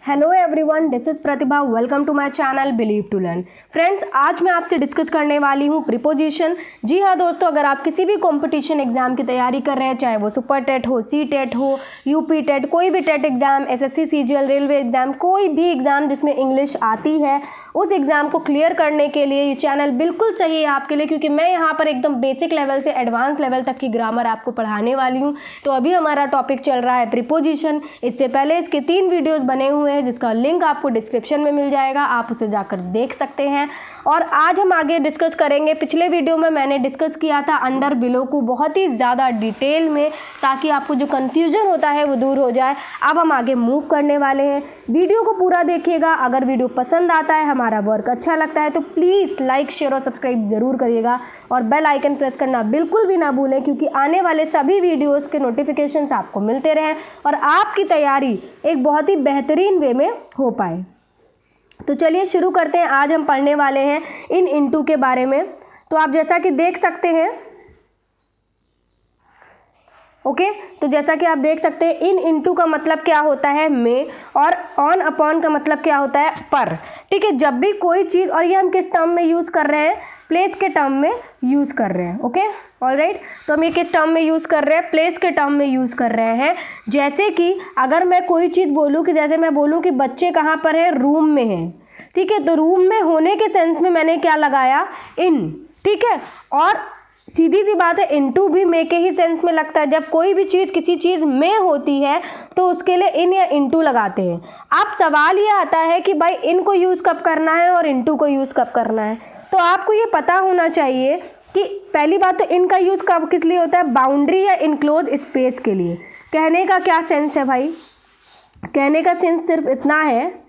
Hello everyone, this is Pratibha. Welcome to my channel believe to learn. Friends, आज मैं आपसे discuss करने वाली हूँ प्रीपोजिशन। जी हाँ दोस्तों, अगर आप किसी भी कंपटीशन एग्जाम की तैयारी कर रहे हैं, चाहे वो सुपर टेट हो, सी टेट हो, यूपी टेट, कोई भी TET exam, SSC, CGL, railway exam, कोई भी एग्जाम जिसमें इंग्लिश आती है, उस एग्जाम को क्लियर करने के लिए ये चैनल बिल्कुल सही है आपके लिए, क्योंकि मैं यहाँ पर एकदम बेसिक लेवल से एडवांस लेवल तक की ग्रामर आपको पढ़ाने वाली हूँ। तो अभी हमारा टॉपिक चल रहा है प्रीपोजिशन। इससे पहले इसके 3 वीडियोज़ बने हुए हैं जिसका लिंक आपको डिस्क्रिप्शन में मिल जाएगा, आप उसे जाकर देख सकते हैं। और आज हम आगे डिस्कस करेंगे, पिछले वीडियो में मैंने डिस्कस किया था अंडर बिलो को बहुत ही ज़्यादा डिटेल में, ताकि आपको जो कन्फ्यूजन होता है वो दूर हो जाए। अब हम आगे मूव करने वाले हैं। वीडियो को पूरा देखिएगा। अगर वीडियो पसंद आता है, हमारा वर्क अच्छा लगता है, तो प्लीज़ लाइक, शेयर और सब्सक्राइब ज़रूर करिएगा और बेल आइकन प्रेस करना बिल्कुल भी ना भूलें, क्योंकि आने वाले सभी वीडियोज़ के नोटिफिकेशंस आपको मिलते रहें और आपकी तैयारी एक बहुत ही बेहतरीन वे में हो पाए। तो चलिए शुरू करते हैं। आज हम पढ़ने वाले हैं इन इनटू के बारे में। तो आप जैसा कि देख सकते हैं, ओके, तो जैसा कि आप देख सकते हैं, इन इनटू का मतलब क्या होता है में, और ऑन अपॉन का मतलब क्या होता है पर। ठीक है, जब भी कोई चीज़, और ये हम किस टर्म में यूज़ कर रहे हैं, प्लेस के टर्म में यूज़ कर रहे हैं। ओके, ऑलराइट, तो हम ये किस टर्म में यूज़ कर रहे हैं, प्लेस के टर्म में यूज़ कर रहे हैं। जैसे कि अगर मैं कोई चीज़ बोलूँ कि, जैसे मैं बोलूँ कि बच्चे कहाँ पर हैं, रूम में हैं। ठीक है, तो रूम में होने के सेंस में मैंने क्या लगाया, इन। ठीक है, और सीधी सी बात है, इनटू भी में के ही सेंस में लगता है। जब कोई भी चीज़ किसी चीज़ में होती है तो उसके लिए इन या इनटू लगाते हैं। अब सवाल ये आता है कि भाई इन को यूज़ कब करना है और इनटू को यूज़ कब करना है। तो आपको ये पता होना चाहिए कि पहली बात तो इनका यूज़ कब किस लिए होता है, बाउंड्री या इनक्लोज स्पेस के लिए। कहने का क्या सेंस है भाई, कहने का सेंस सिर्फ इतना है,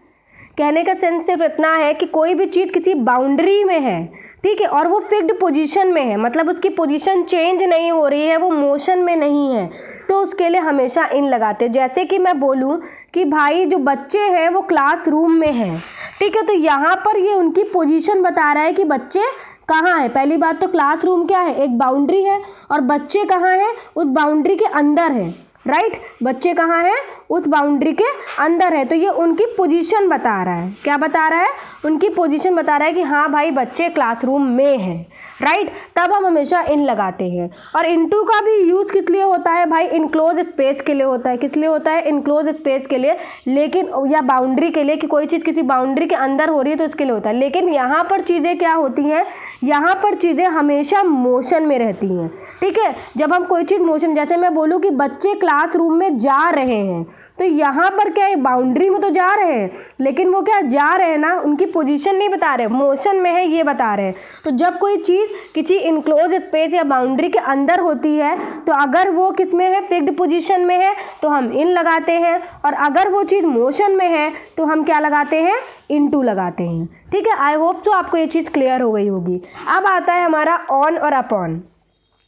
कहने का सेंस सिर्फ इतना है कि कोई भी चीज़ किसी बाउंड्री में है, ठीक है, और वो फिक्स्ड पोजीशन में है, मतलब उसकी पोजीशन चेंज नहीं हो रही है, वो मोशन में नहीं है, तो उसके लिए हमेशा इन लगाते हैं। जैसे कि मैं बोलूँ कि भाई जो बच्चे हैं वो क्लासरूम में हैं, ठीक है, तो यहाँ पर ये उनकी पोजीशन बता रहा है कि बच्चे कहाँ है। पहली बात तो क्लासरूम क्या है, एक बाउंड्री है, और बच्चे कहाँ हैं, उस बाउंड्री के अंदर है। राइट, बच्चे कहाँ हैं, उस बाउंड्री के अंदर है। तो ये उनकी पोजीशन बता रहा है। क्या बता रहा है, उनकी पोजीशन बता रहा है कि हाँ भाई बच्चे क्लासरूम में हैं। राइट, तब हम हमेशा इन लगाते हैं। और इनटू का भी यूज़ किस लिए होता है भाई, इनक्लोज स्पेस के लिए होता है। किस लिए होता है, इनक्लोज स्पेस के लिए, लेकिन या बाउंड्री के लिए, कि कोई चीज़ किसी बाउंड्री के अंदर हो रही है तो इसके लिए होता है। लेकिन यहाँ पर चीज़ें क्या होती हैं, यहाँ पर चीज़ें हमेशा मोशन में रहती हैं। ठीक है, जब हम कोई चीज़ मोशन, जैसे मैं बोलूँ कि बच्चे क्लासरूम में जा रहे हैं, तो यहाँ पर क्या है, बाउंड्री में तो जा रहे हैं, लेकिन वो क्या जा रहे हैं ना, उनकी पोजीशन नहीं बता रहे, मोशन में है ये बता रहे हैं। तो जब कोई चीज़ किसी इनक्लोज स्पेस या बाउंड्री के अंदर होती है, तो अगर वो किस में है, फिक्स्ड पोजीशन में है, तो हम इन लगाते हैं, और अगर वो चीज़ मोशन में है तो हम क्या लगाते हैं, इनटू लगाते हैं। ठीक है, आई होप तो आपको ये चीज़ क्लियर हो गई होगी। अब आता है हमारा ऑन और अपॉन।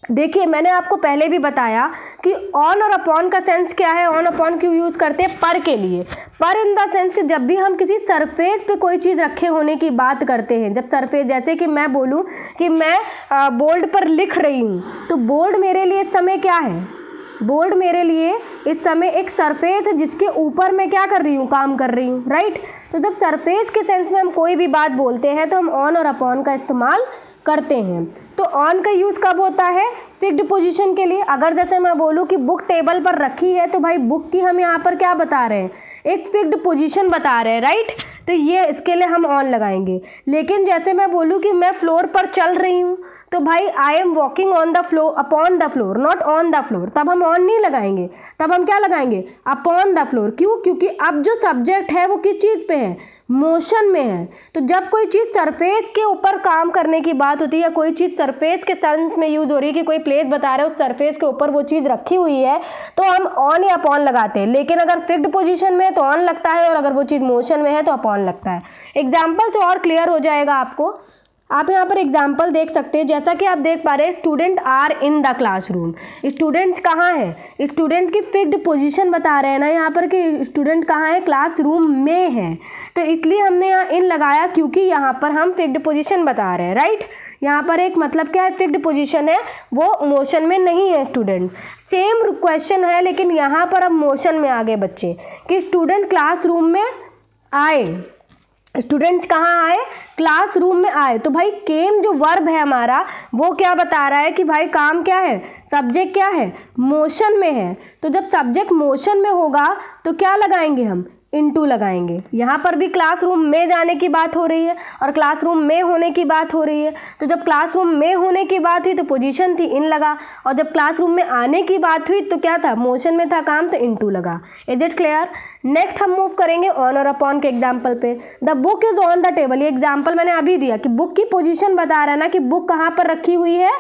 देखिए, मैंने आपको पहले भी बताया कि ऑन और अपॉन का सेंस क्या है, ऑन अपॉन क्यों यूज़ करते हैं, पर के लिए। पर इन द सेंस कि जब भी हम किसी सरफेस पे कोई चीज़ रखे होने की बात करते हैं, जब सरफेस, जैसे कि मैं बोलूँ कि मैं बोर्ड पर लिख रही हूँ, तो बोर्ड मेरे लिए इस समय क्या है, बोर्ड मेरे लिए इस समय एक सरफेस है जिसके ऊपर मैं क्या कर रही हूँ, काम कर रही हूँ। राइट, तो जब सरफेस के सेंस में हम कोई भी बात बोलते हैं तो हम ऑन और अपॉन का इस्तेमाल करते हैं। तो ऑन का यूज़ कब होता है, फिक्स्ड पोजीशन के लिए। अगर जैसे मैं बोलूँ कि बुक टेबल पर रखी है, तो भाई बुक की हम यहाँ पर क्या बता रहे हैं, एक फिक्स्ड पोजीशन बता रहे हैं। राइट, तो ये इसके लिए हम ऑन लगाएंगे। लेकिन जैसे मैं बोलूँ कि मैं फ्लोर पर चल रही हूँ, तो भाई I am walking on the floor, upon the floor, not on the floor, तब हम ऑन नहीं लगाएंगे, तब हम क्या लगाएंगे, अपॉन द फ्लोर। क्यों, क्योंकि अब जो सब्जेक्ट है वो किस चीज़ पे है, मोशन में है। तो जब कोई चीज़ सरफेस के ऊपर काम करने की बात होती है, या कोई चीज़ सरफेस के सेंस में यूज़ हो रही है कि कोई प्लेस बता रहे हो, उस सरफेस के ऊपर वो चीज़ रखी हुई है, तो हम ऑन या अपॉन लगाते हैं। लेकिन अगर फिक्स्ड पोजीशन में है तो ऑन लगता है, और अगर वो चीज़ मोशन में है तो अपॉन लगता है। एग्जाम्पल से और क्लियर हो जाएगा आपको। आप यहाँ पर एग्जाम्पल देख सकते हैं, जैसा कि आप देख पा रहे हैं, student are in the classroom. Students कहाँ हैं, स्टूडेंट की फिक्स्ड पोजीशन बता रहे हैं ना यहाँ पर कि स्टूडेंट कहाँ है, क्लासरूम में है, तो इसलिए हमने यहाँ इन लगाया, क्योंकि यहाँ पर हम फिक्स्ड पोजीशन बता रहे हैं। राइट, यहाँ पर एक मतलब क्या है, फिक्स्ड पोजीशन है, वो मोशन में नहीं है स्टूडेंट। सेम क्वेश्चन है, लेकिन यहाँ पर अब मोशन में आ गए बच्चे, कि स्टूडेंट क्लासरूम में आए, स्टूडेंट्स कहाँ आए, क्लासरूम में आए। तो भाई केम जो वर्ब है हमारा वो क्या बता रहा है कि भाई काम क्या है, सब्जेक्ट क्या है, मोशन में है। तो जब सब्जेक्ट मोशन में होगा तो क्या लगाएंगे हम, इनटू लगाएंगे। यहाँ पर भी क्लासरूम में जाने की बात हो रही है और क्लासरूम में होने की बात हो रही है। तो जब क्लासरूम में होने की बात हुई तो पोजीशन थी इन लगा, और जब क्लासरूम में आने की बात हुई तो क्या था, मोशन में था काम, तो इनटू लगा। Is it clear? नेक्स्ट हम मूव करेंगे ऑन और अपॉन के एग्जाम्पल पे। The book is on the table, ये एग्जाम्पल मैंने अभी दिया कि बुक की पोजीशन बता रहा है ना कि बुक कहाँ पर रखी हुई है,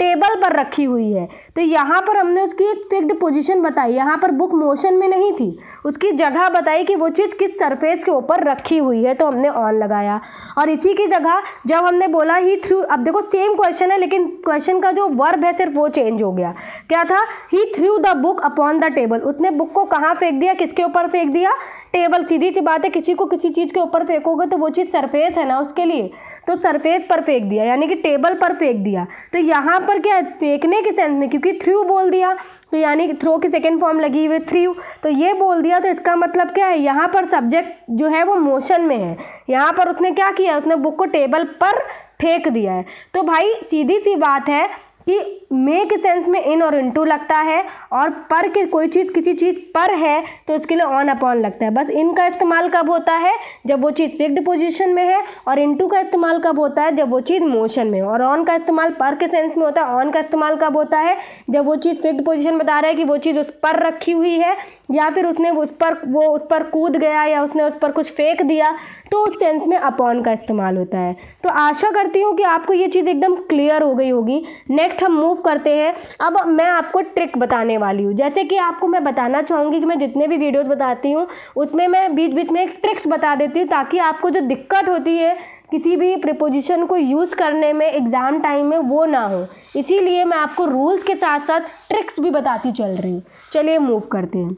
टेबल पर रखी हुई है। तो यहाँ पर हमने उसकी एक फिक्स्ड पोजीशन बताई, यहाँ पर बुक मोशन में नहीं थी, उसकी जगह बताई कि वो चीज़ किस सरफेस के ऊपर रखी हुई है, तो हमने ऑन लगाया। और इसी की जगह जब हमने बोला ही थ्रू, अब देखो सेम क्वेश्चन है लेकिन क्वेश्चन का जो वर्ब है सिर्फ वो चेंज हो गया। क्या था, he threw the book upon the table, उसने बुक को कहाँ फेंक दिया, किसके ऊपर फेंक दिया, टेबल। सीधी सी बात है, किसी को किसी चीज़ के ऊपर फेंकोगे तो वो चीज़ सरफेस है ना उसके लिए, तो सरफेस पर फेंक दिया यानी कि टेबल पर फेंक दिया। तो यहाँ पर क्या है, फेंकने के सेंस में, क्योंकि थ्रू बोल दिया तो यानी कि थ्रो की सेकेंड फॉर्म लगी हुई थ्रू, तो ये बोल दिया तो इसका मतलब क्या है, यहाँ पर सब्जेक्ट जो है वो मोशन में है। यहाँ पर उसने क्या किया, उसने बुक को टेबल पर फेंक दिया है। तो भाई सीधी सी बात है कि मे के सेंस में इन और इनटू लगता है, और पर के कोई चीज़ किसी चीज़ पर है तो उसके लिए ऑन अपॉन लगता है। बस इन का इस्तेमाल कब होता है, जब वो चीज़ फिक्स्ड पोजीशन में है, और इनटू का इस्तेमाल कब होता है, जब वो चीज़ मोशन में है। और ऑन का इस्तेमाल पर के सेंस में होता है। ऑन का इस्तेमाल कब होता है, जब वो चीज़ फिक्स्ड पोजीशन बता रहा है कि वो चीज़ उस पर रखी हुई है, या फिर उसने उस पर कूद गया, या उसने उस पर कुछ फेंक दिया, तो उस सेंस में अपॉन का इस्तेमाल होता है। तो आशा करती हूँ कि आपको ये चीज़ एकदम क्लियर हो गई होगी। नेक्स्ट हम मूव करते हैं। अब मैं आपको ट्रिक बताने वाली हूँ। जैसे कि आपको मैं बताना चाहूँगी कि मैं जितने भी वीडियोस बताती हूँ उसमें मैं बीच बीच में एक ट्रिक्स बता देती हूँ, ताकि आपको जो दिक्कत होती है किसी भी प्रीपोजिशन को यूज़ करने में एग्ज़ाम टाइम में वो ना हो। इसीलिए मैं आपको रूल्स के साथ साथ ट्रिक्स भी बताती चल रही हूँ। चलिए मूव करते हैं।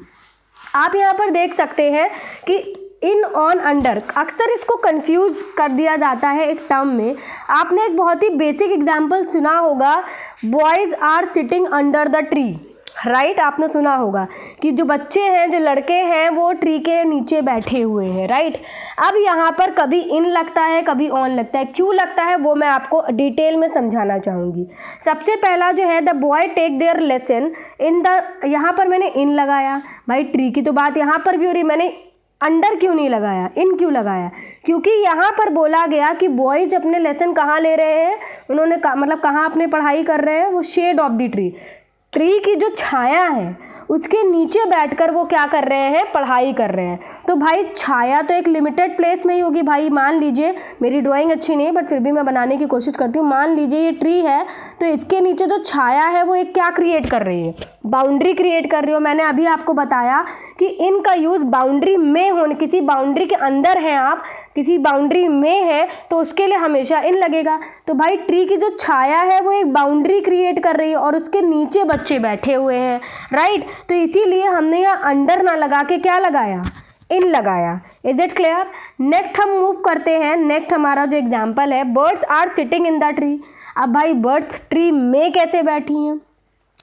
आप यहाँ पर देख सकते हैं कि इन, ऑन, अंडर, अक्सर इसको कंफ्यूज कर दिया जाता है एक टर्म में। आपने एक बहुत ही बेसिक एग्जांपल सुना होगा, boys are sitting under the tree, right? आपने सुना होगा कि जो बच्चे हैं, जो लड़के हैं, वो ट्री के नीचे बैठे हुए हैं, राइट? अब यहाँ पर कभी इन लगता है, कभी ऑन लगता है। क्यों लगता है वो मैं आपको डिटेल में समझाना चाहूँगी। सबसे पहला जो है, the boy take their lesson in the, यहाँ पर मैंने इन लगाया। भाई ट्री की तो बात यहाँ पर भी हो रही, मैंने अंडर क्यों नहीं लगाया, इन क्यों लगाया? क्योंकि यहाँ पर बोला गया कि बॉयज अपने लेसन कहाँ ले रहे हैं, उन्होंने मतलब कहाँ अपने पढ़ाई कर रहे हैं, वो shade of the tree, tree की जो छाया है उसके नीचे बैठकर वो क्या कर रहे हैं, पढ़ाई कर रहे हैं। तो भाई छाया तो एक लिमिटेड प्लेस में ही होगी। भाई मान लीजिए, मेरी ड्राइंग अच्छी नहीं है बट फिर भी मैं बनाने की कोशिश करती हूँ। मान लीजिए ये ट्री है, तो इसके नीचे जो छाया है वो एक क्या क्रिएट कर रही है, बाउंड्री क्रिएट कर रही हो। मैंने अभी आपको बताया कि इनका यूज़ बाउंड्री में होने, किसी बाउंड्री के अंदर हैं आप, किसी बाउंड्री में है, तो उसके लिए हमेशा इन लगेगा। तो भाई ट्री की जो छाया है वो एक बाउंड्री क्रिएट कर रही है और उसके नीचे बच्चे बैठे हुए हैं, राइट? तो इसीलिए हमने यहाँ अंडर ना लगा के क्या लगाया, इन लगाया। Is it clear? नेक्स्ट हम मूव करते हैं। नेक्स्ट हमारा जो एग्जाम्पल है, birds are sitting in the tree. अब भाई बर्ड्स ट्री में कैसे बैठी हैं?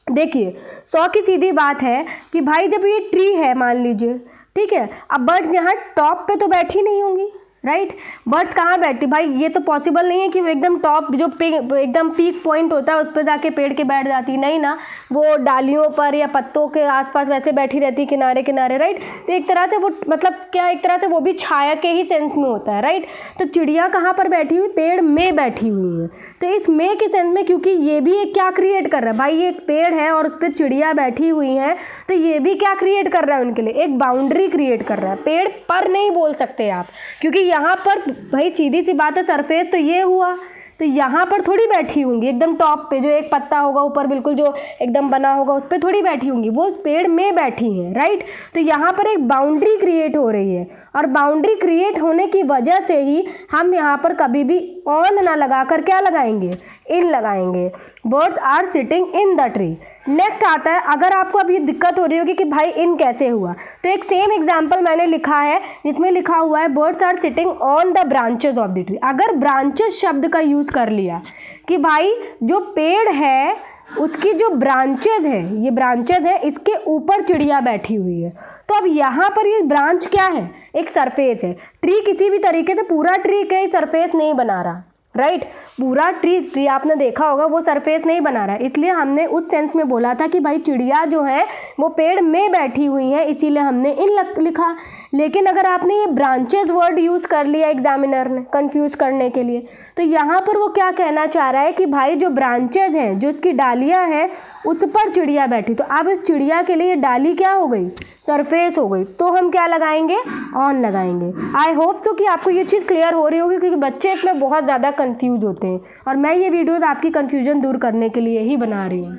देखिए, 100 की सीधी बात है कि भाई जब ये ट्री है मान लीजिए, ठीक है, अब बर्ड्स यहाँ टॉप पे तो बैठी नहीं होंगी, राइट? बर्ड्स कहाँ बैठती? भाई ये तो पॉसिबल नहीं है कि वो एकदम टॉप, जो एकदम पीक पॉइंट होता है उस पर जाके पेड़ के बैठ जाती, नहीं ना, वो डालियों पर या पत्तों के आसपास वैसे बैठी रहती, किनारे किनारे, राइट? तो एक तरह से वो मतलब क्या, एक तरह से वो भी छाया के ही सेंस में होता है, राइट? तो चिड़िया कहाँ पर बैठी हुई, पेड़ में बैठी हुई है। तो इस में के सेंस में, क्योंकि ये भी एक क्या क्रिएट कर रहा है, भाई ये एक पेड़ है और उस पर चिड़िया बैठी हुई हैं, तो ये भी क्या क्रिएट कर रहा है उनके लिए, एक बाउंड्री क्रिएट कर रहा है। पेड़ पर नहीं बोल सकते आप, क्योंकि यहाँ पर भाई सीधी सी बात है, सरफेस तो ये हुआ, तो यहाँ पर थोड़ी बैठी होंगी एकदम टॉप पे, जो एक पत्ता होगा ऊपर बिल्कुल जो एकदम बना होगा उस पर थोड़ी बैठी होंगी, वो पेड़ में बैठी हैं, राइट? तो यहाँ पर एक बाउंड्री क्रिएट हो रही है, और बाउंड्री क्रिएट होने की वजह से ही हम यहाँ पर कभी भी ऑन ना लगाकर क्या लगाएंगे, इन लगाएंगे। Birds are sitting in the tree. Next आता है, अगर आपको अभी दिक्कत हो रही होगी कि भाई इन कैसे हुआ, तो एक सेम एग्जाम्पल मैंने लिखा है जिसमें लिखा हुआ है birds are sitting on the branches of the tree. अगर ब्रांचेस शब्द का यूज़ कर लिया कि भाई जो पेड़ है उसकी जो ब्रांचेज है, ये ब्रांचेज है, इसके ऊपर चिड़िया बैठी हुई है। तो अब यहाँ पर ये ब्रांच क्या है, एक सरफेस है। ट्री किसी भी तरीके से पूरा ट्री कहीं सरफेस नहीं बना रहा, राइट। पूरा ट्री आपने देखा होगा वो सरफेस नहीं बना रहा है, इसलिए हमने उस सेंस में बोला था कि भाई चिड़िया जो है वो पेड़ में बैठी हुई है, इसीलिए हमने इन लिखा। लेकिन अगर आपने ये ब्रांचेज वर्ड यूज़ कर लिया एग्जामिनर ने कंफ्यूज करने के लिए, तो यहाँ पर वो क्या कहना चाह रहा है कि भाई जो ब्रांचेज हैं, जो इसकी डालियाँ हैं, उस पर चिड़िया बैठी। तो अब इस चिड़िया के लिए डाली क्या हो गई, सरफेस हो गई। तो हम क्या लगाएंगे, ऑन लगाएंगे। आई होप तो कि आपको ये चीज़ क्लियर हो रही होगी, क्योंकि बच्चे इसमें बहुत ज़्यादा कंफ्यूज होते हैं और मैं ये वीडियोस आपकी कंफ्यूजन दूर करने के लिए ही बना रही हूँ।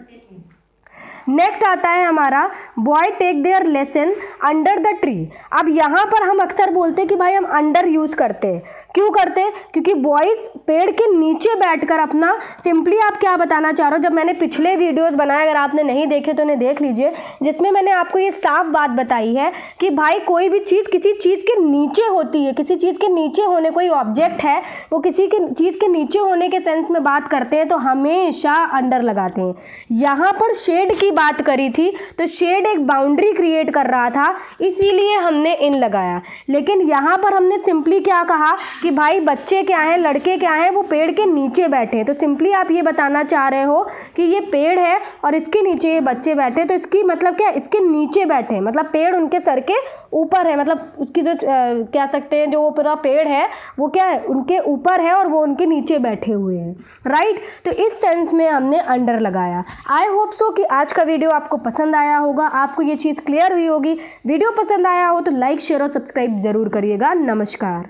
नेक्स्ट आता है हमारा boy take their lesson under the tree. अब यहाँ पर हम अक्सर बोलते हैं कि भाई हम अंडर यूज़ करते हैं। क्यों करते हैं, क्योंकि बॉयज़ पेड़ के नीचे बैठकर अपना, सिंपली आप क्या बताना चाह रहे हो, जब मैंने पिछले वीडियोस बनाए, अगर आपने नहीं देखे तो उन्हें देख लीजिए, जिसमें मैंने आपको ये साफ बात बताई है कि भाई कोई भी चीज़ किसी चीज़ के नीचे होती है, किसी चीज़ के नीचे होने, कोई ऑब्जेक्ट है वो किसी के चीज़ के नीचे होने के सेंस में बात करते हैं तो हमेशा अंडर लगाते हैं। यहाँ पर शेड की बात करी थी, तो शेड एक बाउंड्री क्रिएट कर रहा था, इसीलिए हमने इन लगाया। लेकिन यहाँ पर हमने सिंपली क्या कहा कि भाई बच्चे क्या हैं, लड़के क्या हैं, वो पेड़ के नीचे बैठे हैं। तो सिंपली आप ये बताना चाह रहे हो कि ये पेड़ है और इसके नीचे ये बच्चे बैठे, तो इसकी मतलब क्या, इसके नीचे बैठे हैं, मतलब पेड़ उनके सर के ऊपर है, मतलब उसकी जो कह सकते हैं जो वो पूरा पेड़ है वो क्या है, उनके ऊपर है और वो उनके नीचे बैठे हुए हैं, राइट। तो इस सेंस में हमने अंडर लगाया। आई होप सो कि आज का वीडियो आपको पसंद आया होगा, आपको ये चीज़ क्लियर हुई होगी। वीडियो पसंद आया हो तो लाइक, शेयर और सब्सक्राइब जरूर करिएगा। नमस्कार।